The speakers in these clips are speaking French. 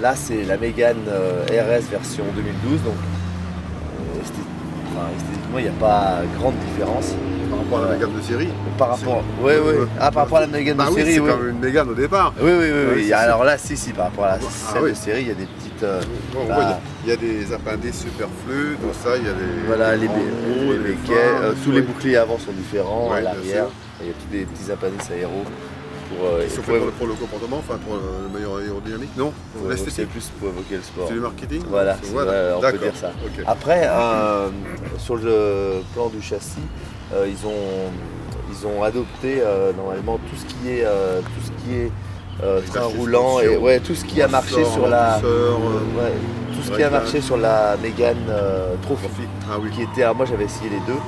Là, c'est la Mégane RS version 2012, donc esthétiquement, il n'y a pas grande différence. Par rapport à la Mégane de série. Par rapport, oui. Par rapport à la Mégane de série, c'est quand même une Mégane au départ. Oui. Alors là, si, par rapport à celle de série, il y a des petites. Il y a des appendices superflus, tout ça, il y a des. Voilà, les béquets, tous les boucliers avant sont différents, à l'arrière. Il y a tous des petits appendices aéros. Pour le comportement, enfin pour le meilleur aérodynamique, non? C'est plus pour évoquer le sport. C'est du marketing? Voilà, on peut dire ça. Okay. Après, sur le plan du châssis, ils ont adopté normalement tout ce qui est train roulant et tout ce qui a marché sur la tout ce qui a marché sur la Mégane Trophy. Qui était, alors moi j'avais essayé les deux,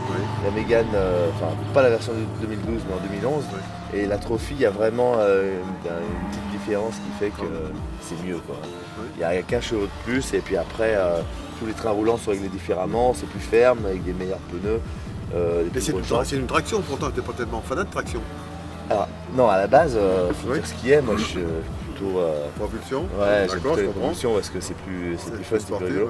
la Mégane, enfin pas la version de 2012 mais en 2011, et la Trophy, il y a vraiment une petite différence qui fait que c'est mieux quoi. Il y a 15 chevaux de plus et puis après tous les trains roulants sont réglés différemment, c'est plus ferme avec des meilleurs pneus. Mais c'est une traction pourtant, tu n'es pas tellement fanat de traction. Alors, non, à la base, faut dire ce qui est, moi je suis plutôt. Propulsion. Ouais, j'aime plutôt les propulsions parce que c'est plus fun, c'est plus rigolo.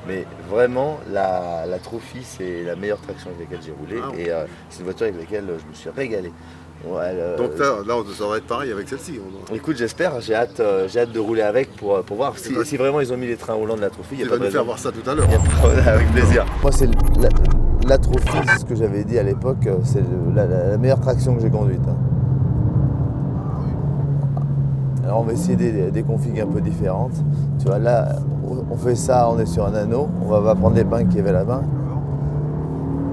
Mais vraiment, la Trophy, c'est la meilleure traction avec laquelle j'ai roulé et c'est une voiture avec laquelle je me suis régalé. Donc là, ça va être pareil avec celle-ci. Écoute, j'espère, j'ai hâte de rouler avec pour voir si vraiment ils ont mis les trains roulants de la Trophy. Tu vas nous faire voir ça tout à l'heure. Avec plaisir. Moi, c'est la Trophy, c'est ce que j'avais dit à l'époque, c'est la meilleure traction que j'ai conduite. Alors on va essayer des configs un peu différentes. Tu vois, là, on fait ça, on est sur un anneau, on va prendre les pingues qu'il y avait là-bas.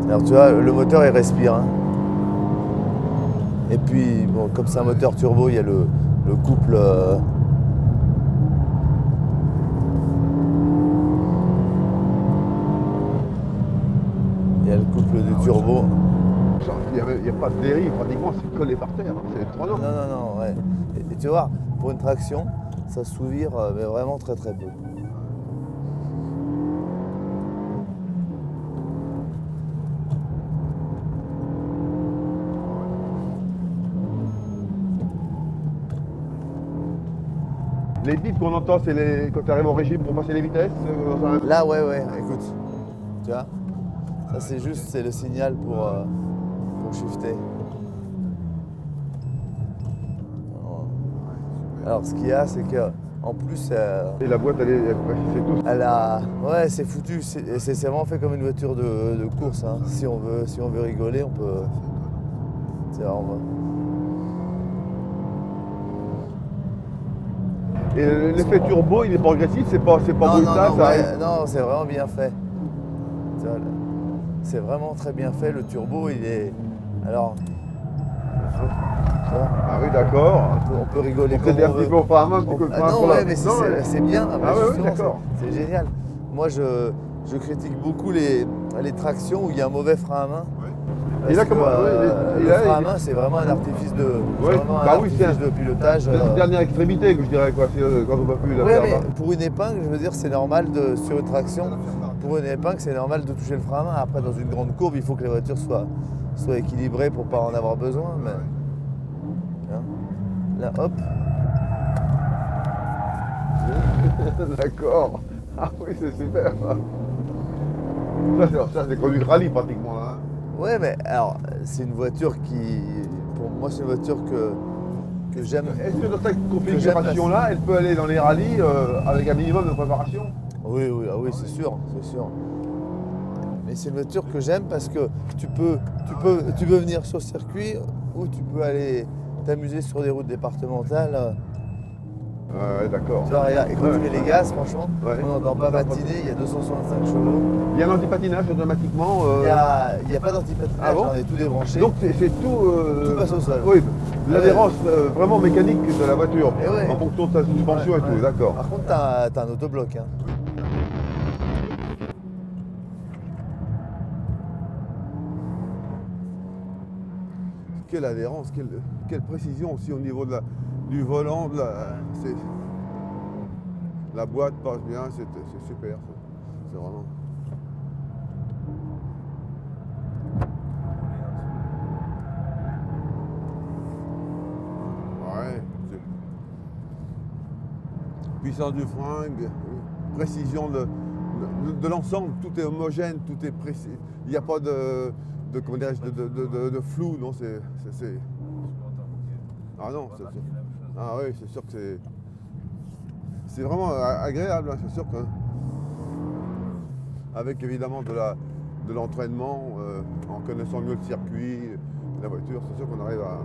Alors tu vois, le moteur il respire. Et puis, bon, comme c'est un moteur turbo, il y a le couple. Il y a le couple du turbo. Il n'y a pas de dérive, pratiquement c'est collé par terre, c'est trop long. Non, ouais. Et tu vois, pour une traction, ça se souvire mais vraiment très peu. Les bips qu'on entend, c'est quand tu arrives au régime pour passer les vitesses Là, ouais, écoute. Tu vois, ça c'est le signal pour shifter. Alors ce qu'il y a, c'est que en plus, et la boîte, c'est tout. Ouais, c'est foutu. C'est vraiment fait comme une voiture de course. Hein. Si on veut rigoler, on peut. Et l'effet turbo, il est progressif, c'est pas brutal, ça arrive. Non, c'est vraiment bien fait. C'est vraiment très bien fait. Le turbo, il est. Alors. Ah oui, d'accord. On peut rigoler comme on veut. Un petit peu au frein à main, un petit peu le frein non, ouais, mais c'est bien. Oui, d'accord. C'est génial. Moi, je critique beaucoup les tractions où il y a un mauvais frein à main. Et là, comment le frein à main, c'est vraiment un artifice de pilotage. C'est la dernière extrémité que je dirais, quoi, quand on ne va plus la faire. Mais pour une épingle, je veux dire, c'est normal sur une traction. Pour une épingle, c'est normal de toucher le frein à main. Après, dans une grande courbe, il faut que les voitures soient équilibrées pour ne pas en avoir besoin. Mais... Là, hop. D'accord. Ah oui, c'est super. Ça c'est conduite rallye pratiquement là. Ouais, mais alors, c'est une voiture qui, pour moi, c'est une voiture que j'aime. Est-ce que dans cette configuration-là, elle peut aller dans les rallyes avec un minimum de préparation? Oui, c'est sûr. Mais c'est une voiture que j'aime parce que tu peux venir sur le circuit ou tu peux aller t'amuser sur des routes départementales. Ouais, d'accord. Et quand tu mets les gaz, franchement, on n'entend pas patiner, il y a 265 chevaux. Il y a un antipatinage automatiquement Il n'y a pas d'antipatinage, on est tout débranché. Donc c'est tout... tout passe au sol. Oui, l'adhérence vraiment mécanique de la voiture, en fonction de sa suspension et tout, d'accord. Par contre, t'as un autobloc. Hein. Quelle adhérence, quelle précision aussi au niveau du volant, la boîte passe bien, c'est super, c'est vraiment... Ouais, puissance du frein, précision de l'ensemble, tout est homogène, tout est précis. Il n'y a pas comment dirais-je, de flou, non, c'est... Ah non, c'est sûr. Ah oui, c'est sûr que c'est vraiment agréable, hein, c'est sûr que... Avec évidemment de l'entraînement, en connaissant mieux le circuit, la voiture, c'est sûr qu'on arrive à...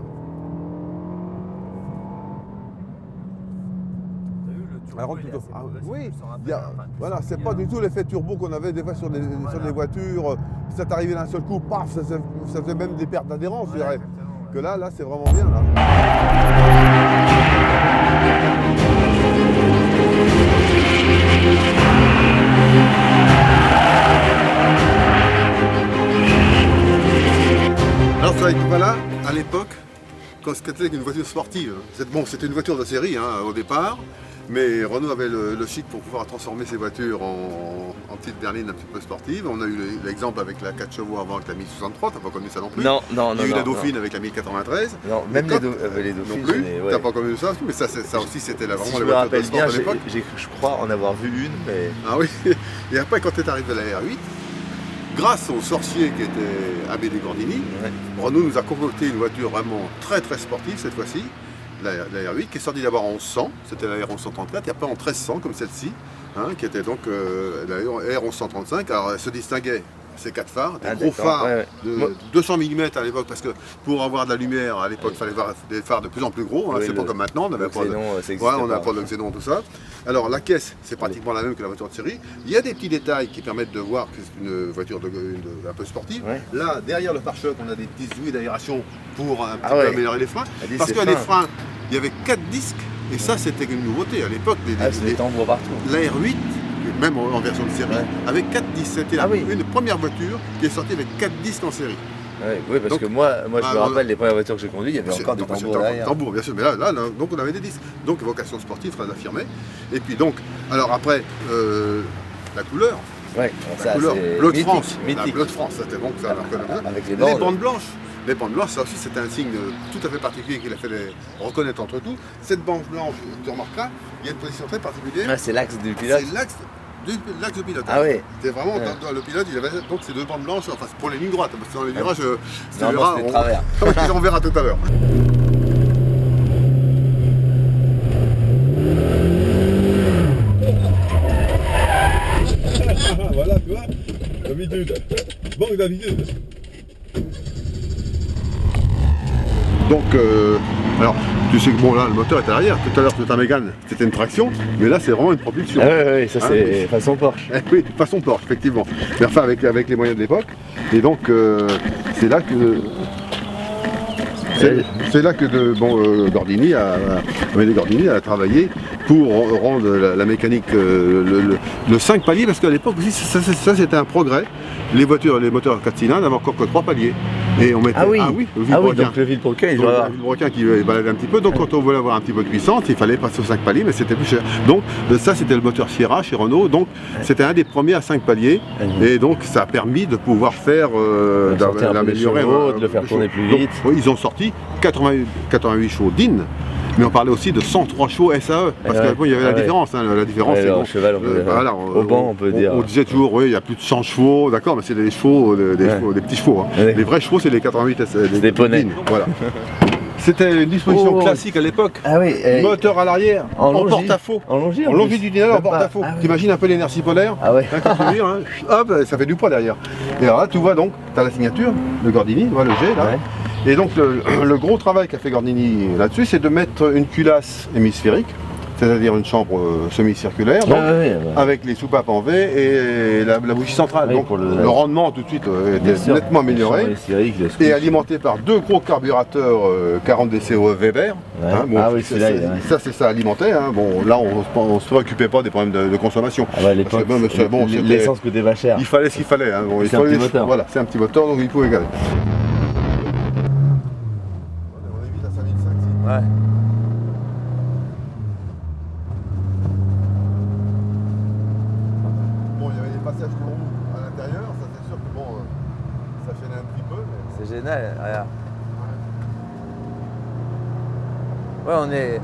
Alors, oui, voilà, c'est pas du tout l'effet turbo qu'on avait des fois sur des voitures. Ça t'arrivait d'un seul coup, paf, ça fait même des pertes d'adhérence, je dirais. Que là, c'est vraiment bien, là. Alors, voilà, à l'époque, quand c'était une voiture sportive, bon, c'était une voiture de série hein, au départ, mais Renault avait le chic pour pouvoir transformer ses voitures en petites berlines un petit peu sportives. On a eu l'exemple avec la 4 chevaux avant avec la 1063, t'as pas connu ça non plus? Non. Il y a eu la Dauphine avec la 1093. Non, même les Dauphines non plus, ouais. T'as pas connu ça, mais ça aussi c'était vraiment si les voitures de sport bien, de l'époque. Je crois en avoir vu une, mais... Ah oui, et après quand est arrivé la R8, grâce au sorcier qui était Amédée Gordini, Renault nous a concocté une voiture vraiment très très sportive cette fois-ci, la R8, qui est sortie d'abord en 1100, c'était la R1134, et après en 1300 comme celle-ci, hein, qui était donc la R1135. Alors elle se distinguait, ces 4 phares, des gros phares de 200 mm à l'époque, parce que pour avoir de la lumière à l'époque, il fallait avoir des phares de plus en plus gros, hein, c'est pas comme maintenant, on n'avait pas de xénon, tout ça. Alors la caisse, c'est pratiquement la même que la voiture de série. Il y a des petits détails qui permettent de voir que c'est une voiture un peu sportive. Là, derrière le pare-choc, on a des petits ouïes d'aération pour un petit peu améliorer les freins. Parce que les freins, il y avait 4 disques, et ça c'était une nouveauté à l'époque. des tambours partout. La R8, même en version de série, avec 4 disques. C'était une première voiture qui est sortie avec 4 disques en série. Oui, parce que moi je me rappelle les premières voitures que j'ai conduites, il y avait encore des tambours derrière. Tambours, bien sûr, mais là, donc on avait des disques. Donc vocation sportive, très affirmée. Et puis donc, alors après, la couleur. La couleur bleu de France. La bleu de France, c'était bon, ça avec les bandes blanches. Les bandes blanches, ça aussi c'était un signe tout à fait particulier qu'il a fait reconnaître entre tous. Cette bande blanche, tu remarqueras, il y a une position très particulière. C'est l'axe du pilote. C'est l'axe de pilote. Ah oui. C'est vraiment le pilote, il avait donc ces 2 bandes blanches, enfin pour les lignes droites, parce que dans les virages, c'était travers. On verra tout à l'heure. Voilà, tu vois, d'habitude. Bon, d'habitude. Donc, alors, tu sais que bon, là, le moteur est à l'arrière. Tout à l'heure, sur ta Mégane, c'était une traction, mais là, c'est vraiment une propulsion. Oui, ça c'est façon Porsche. Oui, façon Porsche, effectivement. Mais enfin, avec les moyens de l'époque. Et donc, c'est là que... C'est là que Gordini a travaillé pour rendre la mécanique le 5 paliers, parce qu'à l'époque aussi ça c'était un progrès. Les moteurs 4 cylindres n'avaient encore que 3 paliers. Et on mettait, donc le vilebrequin, qui baladait un petit peu, donc quand on voulait avoir un petit peu de puissance, il fallait passer aux 5 paliers, mais c'était plus cher. Donc ça c'était le moteur Sierra chez Renault, donc c'était un des premiers à 5 paliers, et donc ça a permis de pouvoir faire, d'améliorer, de le faire tourner plus vite. Donc, ils ont sorti 88 chevaux DIN, mais on parlait aussi de 103 chevaux SAE, parce qu'il y avait la différence. Hein, la différence, c'est bon, cheval, au banc, on peut dire. On disait toujours, oui, il y a plus de 100 chevaux, d'accord, mais c'est des chevaux, des petits chevaux. Hein. Les vrais chevaux, c'est les 88 SAE. Des poneys. Voilà. C'était une disposition classique à l'époque. Moteur à l'arrière, en porte-à-faux. En longitudinal, en porte-à-faux. T'imagines un peu l'inertie polaire. Hop, ça fait du poids derrière. Et alors là, tu vois donc, tu as la signature de Gordini, tu vois le G là. Et donc le gros travail qu'a fait Gordini là-dessus, c'est de mettre une culasse hémisphérique, c'est-à-dire une chambre semi-circulaire, avec les soupapes en V et la bougie centrale. Donc le rendement tout de suite était nettement amélioré et alimenté par 2 gros carburateurs 40 DCO Weber. Ça c'est ça alimentait. Hein. Bon, là on ne se préoccupait pas des problèmes de consommation. L'essence coûtait pas cher. Il fallait ce qu'il fallait. Hein. Bon, c'est un petit moteur. Voilà, c'est un petit moteur, donc il pouvait galer. Bon, il y avait des passages pour nous à l'intérieur, ça c'est sûr que bon, ça gênait un petit peu. Mais... C'est génial, regarde. Ouais,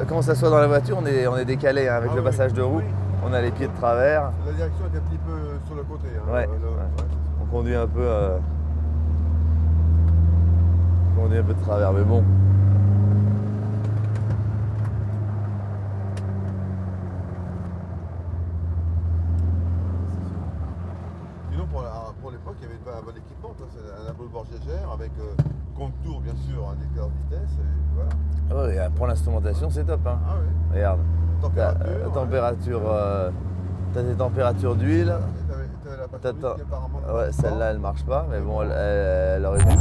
quand on s'assoit dans la voiture, on est décalé hein, avec le passage de roue. Oui. On a les pieds de travers. La direction est un petit peu sur le côté. Hein, Ouais. On conduit un peu. On conduit un peu de travers, mais bon. Sinon, pour l'époque, il y avait un bon équipement. C'est un Volvo Gégère avec compte-tour, bien sûr, un éclair de vitesse. Et voilà. Ah ouais, pour l'instrumentation, c'est top. Hein. Ah oui. Regarde. Température. T'as tes températures d'huile. T'avais la passion d'huile qui apparemment ne Ouais, marche pas. celle-là, elle marche pas, mais bon, elle aurait dû.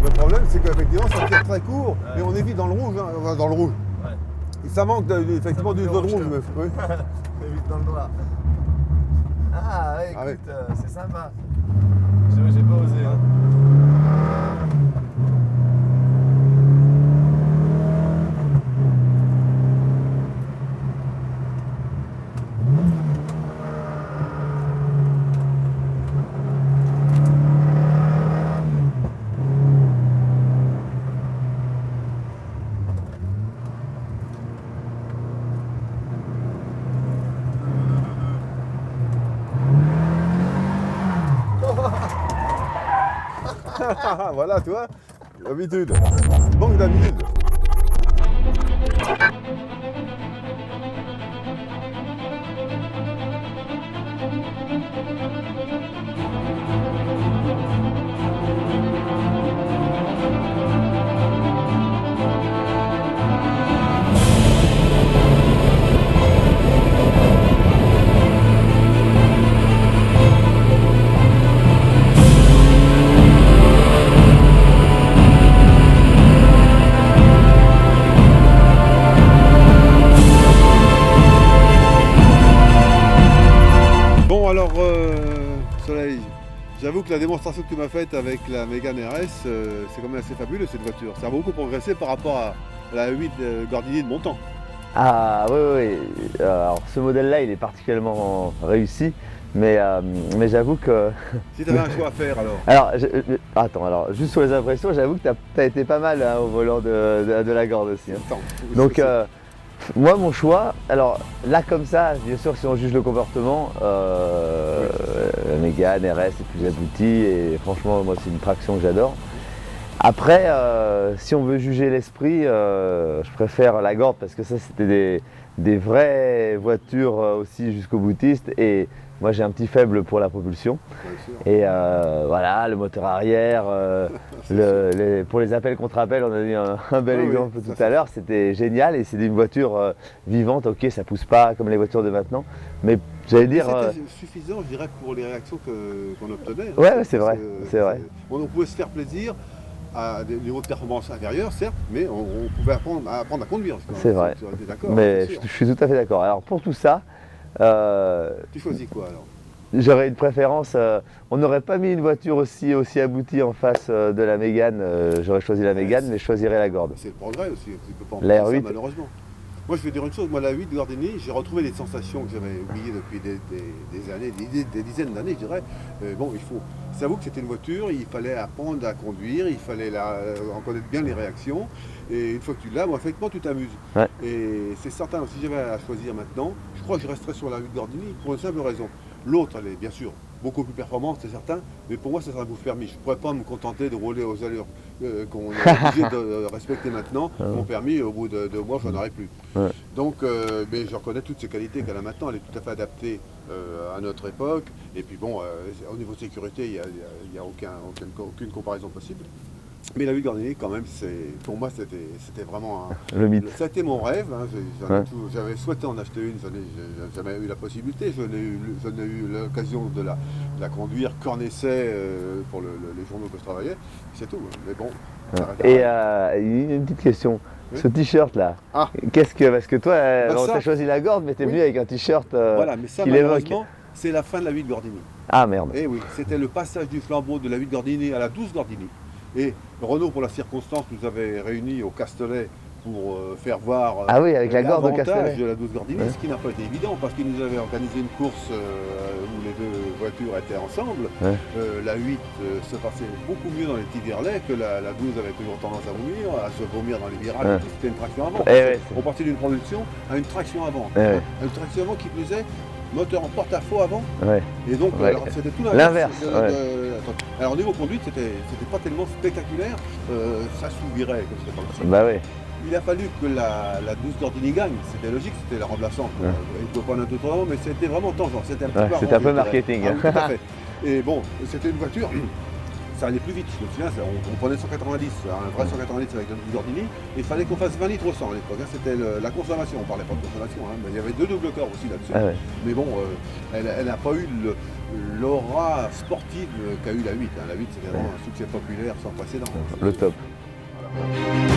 Le problème, c'est qu'effectivement, ça tire très court, mais on est vite dans le rouge. Hein, enfin, dans le rouge. Ouais. Et ça manque effectivement d'une zone rouge. Mais, oui. On est vite dans le noir. Ah, ouais, écoute, Ah oui. c'est sympa. J'ai pas osé. Hein. Voilà, tu vois, l'habitude. Manque d'habitude. Bon alors, Soleil, j'avoue que la démonstration que tu m'as faite avec la Mégane RS, c'est quand même assez fabuleux cette voiture. Ça a beaucoup progressé par rapport à la 8 Gordini de mon temps. Ah oui, oui. Alors ce modèle-là, il est particulièrement réussi, mais j'avoue que. Si tu avais un choix à faire alors. Attends, alors juste sur les impressions, j'avoue que tu as été pas mal hein, au volant de la Gord aussi. Hein. Attends, Donc moi mon choix, alors là comme ça, bien sûr si on juge le comportement, la Mégane RS est plus aboutie et franchement moi c'est une traction que j'adore. Après, si on veut juger l'esprit, je préfère la Gord parce que ça c'était des vraies voitures aussi jusqu'au boutiste et moi j'ai un petit faible pour la propulsion. Et voilà, le moteur arrière, pour les appels contre appels, on a eu un bel exemple tout à l'heure, c'était génial et c'est une voiture vivante, ok ça pousse pas comme les voitures de maintenant, mais j'allais dire... C'était suffisant je dirais pour les réactions qu'on obtenait. Hein. Ouais, c'est vrai, c'est vrai. On pouvait se faire plaisir à des niveaux de performance inférieurs, certes, mais on pouvait apprendre à conduire. C'est vrai, mais je suis tout à fait d'accord. Alors pour tout ça... Tu choisis quoi alors? J'aurais une préférence, on n'aurait pas mis une voiture aussi aboutie en face de la Mégane, j'aurais choisi la Mégane, mais je choisirais la Gord. C'est le progrès aussi, tu peux pas en la ça, R8. malheureusement. Moi je vais dire une chose, moi la 8 Gordini, j'ai retrouvé des sensations que j'avais oubliées depuis des années, des dizaines d'années je dirais. Bon, j'avoue que c'était une voiture, il fallait apprendre à conduire, il fallait en connaître bien les réactions. Et une fois que tu l'as, effectivement tu t'amuses. Ouais. Et c'est certain, si j'avais à choisir maintenant, je crois que je resterais sur la 8 Gordini pour une simple raison. L'autre, elle est bien sûr beaucoup plus performante, c'est certain, mais pour moi, ça sera un bouffe permis. Je ne pourrais pas me contenter de rouler aux allures qu'on est obligé de respecter maintenant. Mon permis, au bout de 2 mois, je n'en aurai plus. Ouais. Donc, mais je reconnais toutes ces qualités qu'elle a maintenant. Elle est tout à fait adaptée à notre époque. Et puis bon, au niveau de sécurité, il n'y a aucune comparaison possible. Mais la 8 Gordini, quand même, pour moi, c'était vraiment le mythe. Ça a été mon rêve. Hein. J'avais souhaité en acheter une, je n'ai jamais eu la possibilité. Je n'ai eu l'occasion de la conduire qu'en essai pour les journaux que je travaillais. C'est tout. Mais bon. Et une petite question. Oui. Ce t-shirt là, parce que toi, tu as choisi la Gord, mais tu es venu avec un t-shirt voilà, mais ça, malheureusement, c'est la fin de la 8 Gordini. Ah merde. Et oui, c'était le passage du flambeau de la 8 Gordini à la 12 Gordini. Et Renault, pour la circonstance, nous avait réunis au Castellet pour faire voir Ah oui, avec la Gord de l'avantage Castellet. de la 12 Gordini, Ouais. ce qui n'a pas été évident parce qu'ils nous avaient organisé une course où les deux voitures étaient ensemble. Ouais. La 8 se passait beaucoup mieux dans les petits virelais que la 12 avait toujours tendance à se vomir dans les virages. Ouais. C'était une traction avant. Ouais, On partait d'une propulsion à une traction avant. Ouais. Une traction avant qui plus est, moteur en porte-à-faux avant. Ouais. Et donc Ouais. alors, c'était tout L'inverse, attends. Alors au niveau conduite, c'était pas tellement spectaculaire. Ça s'ouvrirait comme c'était pas possible. Bah ouais. Il a fallu que la 12 Gordini gagne, c'était logique, c'était la remplaçante. Ouais. Il ne pouvait pas en être autrement, mais c'était vraiment tangent, c'était un petit Ouais, peu c'était un peu arrangé, je marketing. dirais. Ah oui, tout à fait. Et bon, c'était une voiture, ça allait plus vite, je me souviens, on prenait 190, un vrai 190 avec la 12 Gordini, et il fallait qu'on fasse 20 litres au 100 à l'époque, hein, c'était la consommation, on parlait pas de consommation, hein, mais il y avait 2 double corps aussi là-dessus. Ah ouais. Mais bon, elle n'a pas eu l'aura sportive qu'a eu la 8. Hein. La 8, c'est vraiment un succès populaire sans précédent. Le top. Voilà.